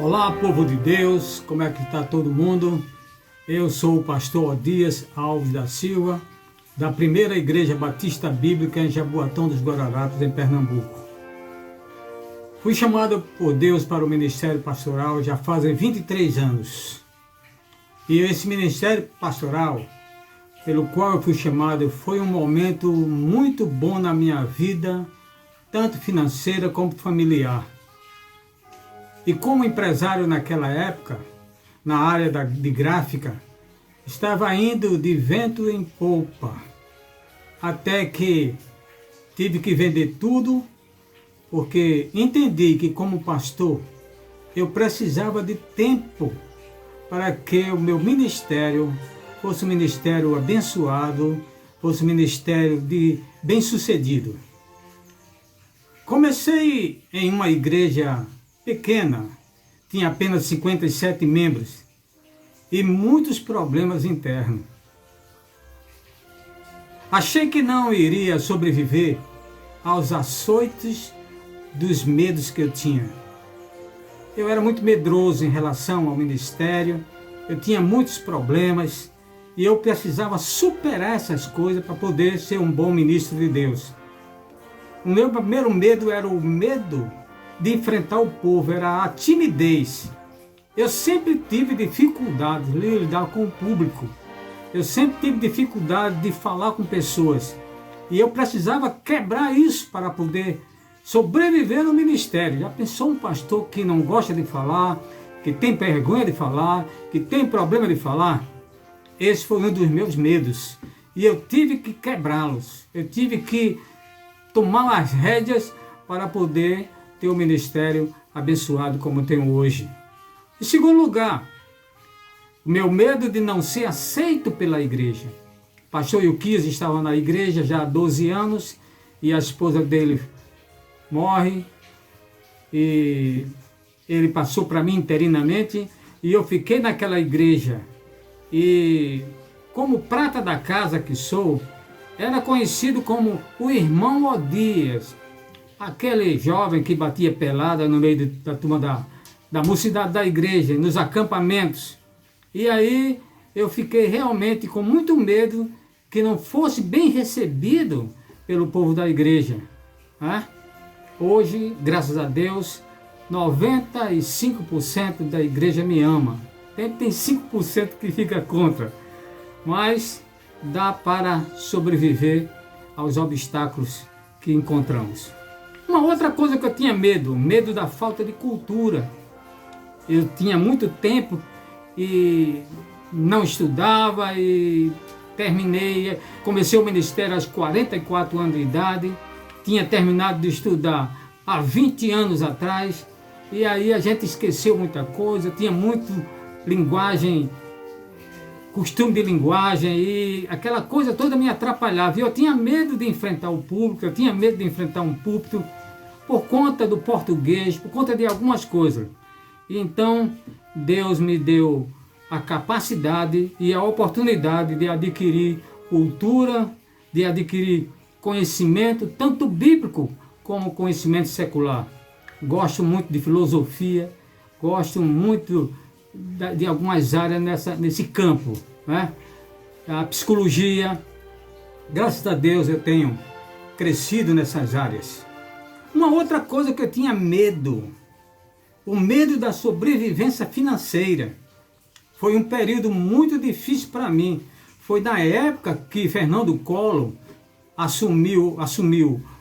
Olá, povo de Deus, como é que está todo mundo? Eu sou o pastor Odias Alves da Silva, da Primeira Igreja Batista Bíblica em Jaboatão dos Guararapes, em Pernambuco. Fui chamado por Deus para o ministério pastoral já fazem 23 anos. E esse ministério pastoral, pelo qual eu fui chamado, foi um momento muito bom na minha vida, tanto financeira como familiar. E como empresário naquela época, na área de gráfica, estava indo de vento em popa, até que tive que vender tudo, porque entendi que como pastor, eu precisava de tempo para que o meu ministério fosse um ministério abençoado, fosse um ministério de bem-sucedido. Comecei em uma igreja pequena, tinha apenas 57 membros e muitos problemas internos. Achei que não iria sobreviver aos açoites dos medos que eu tinha. Eu era muito medroso em relação ao ministério, eu tinha muitos problemas e eu precisava superar essas coisas para poder ser um bom ministro de Deus. O meu primeiro medo era o medo de enfrentar o povo, era a timidez. Eu sempre tive dificuldade de lidar com o público. Eu sempre tive dificuldade de falar com pessoas. E eu precisava quebrar isso para poder sobreviver no ministério. Já pensou um pastor que não gosta de falar, que tem vergonha de falar, que tem problema de falar? Esse foi um dos meus medos. E eu tive que quebrá-los. Eu tive que tomar as rédeas para poder ter um ministério abençoado como tenho hoje. Em segundo lugar, o meu medo de não ser aceito pela igreja. O pastor Ilquias estava na igreja já há 12 anos e a esposa dele morre e ele passou para mim interinamente e eu fiquei naquela igreja e como prata da casa que sou, era conhecido como o irmão Odias, aquele jovem que batia pelada no meio da turma da mocidade da igreja, nos acampamentos. E aí eu fiquei realmente com muito medo que não fosse bem recebido pelo povo da igreja. Hoje, graças a Deus, 95% da igreja me ama. Tem 5% que fica contra. Mas dá para sobreviver aos obstáculos que encontramos. Uma outra coisa que eu tinha medo da falta de cultura. Eu tinha muito tempo e não estudava e comecei o ministério aos 44 anos de idade, tinha terminado de estudar há 20 anos atrás, e aí a gente esqueceu muita coisa, tinha muito linguagem, costume de linguagem e aquela coisa toda me atrapalhava. Eu tinha medo de enfrentar o público, eu tinha medo de enfrentar um púlpito por conta do português, por conta de algumas coisas. E então Deus me deu a capacidade e a oportunidade de adquirir cultura, de adquirir conhecimento, tanto bíblico como conhecimento secular. Gosto muito de filosofia, gosto muito de algumas áreas nesse campo, A psicologia. Graças a Deus eu tenho crescido nessas áreas. Uma outra coisa que eu tinha medo, o medo da sobrevivência financeira. Foi um período muito difícil para mim. Foi na época que Fernando Collor assumiu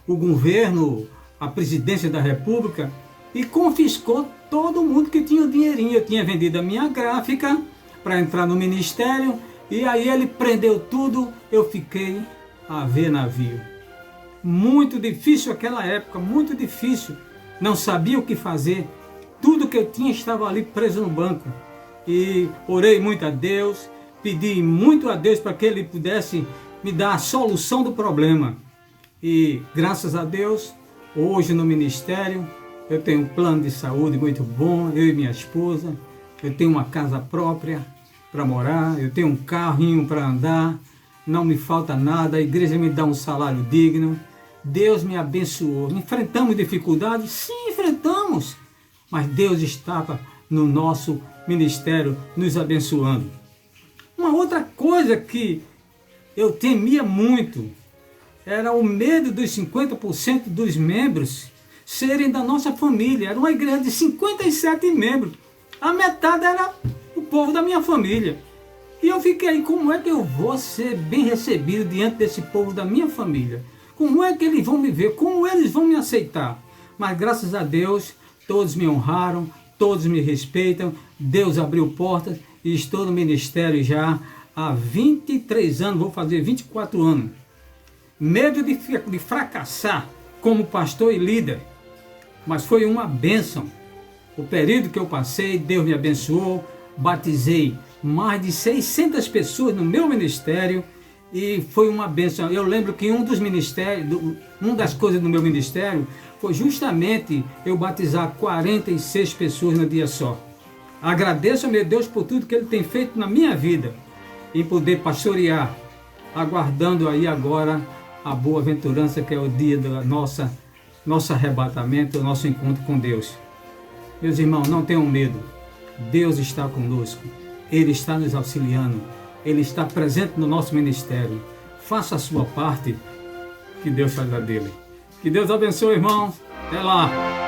o governo, a presidência da República, e confiscou todo mundo que tinha o dinheirinho. Eu tinha vendido a minha gráfica para entrar no ministério, e aí ele prendeu tudo, eu fiquei a ver navio. Muito difícil aquela época, muito difícil. Não sabia o que fazer. Tudo que eu tinha estava ali preso no banco. E orei muito a Deus, pedi muito a Deus para que Ele pudesse me dar a solução do problema. E graças a Deus, hoje no ministério, eu tenho um plano de saúde muito bom, eu e minha esposa. Eu tenho uma casa própria para morar, eu tenho um carrinho para andar, não me falta nada, a igreja me dá um salário digno. Deus me abençoou. Enfrentamos dificuldades? Sim, enfrentamos. Mas Deus estava no nosso ministério, nos abençoando. Uma outra coisa que eu temia muito era o medo dos 50% dos membros serem da nossa família. Era uma igreja de 57 membros. A metade era o povo da minha família. E eu fiquei, como é que eu vou ser bem recebido diante desse povo da minha família? Como é que eles vão me ver? Como eles vão me aceitar? Mas graças a Deus, todos me honraram, todos me respeitam. Deus abriu portas e estou no ministério já há 23 anos, vou fazer 24 anos. Medo de fracassar como pastor e líder, mas foi uma bênção. O período que eu passei, Deus me abençoou, batizei mais de 600 pessoas no meu ministério e foi uma bênção. Eu lembro que uma das coisas do meu ministério foi justamente eu batizar 46 pessoas no dia só. Agradeço a meu Deus por tudo que Ele tem feito na minha vida, em poder pastorear, aguardando aí agora a boa-aventurança, que é o dia do nosso arrebatamento, o nosso encontro com Deus. Meus irmãos, não tenham medo. Deus está conosco. Ele está nos auxiliando. Ele está presente no nosso ministério. Faça a sua parte, que Deus faz a dele. Que Deus abençoe, irmãos. Até lá.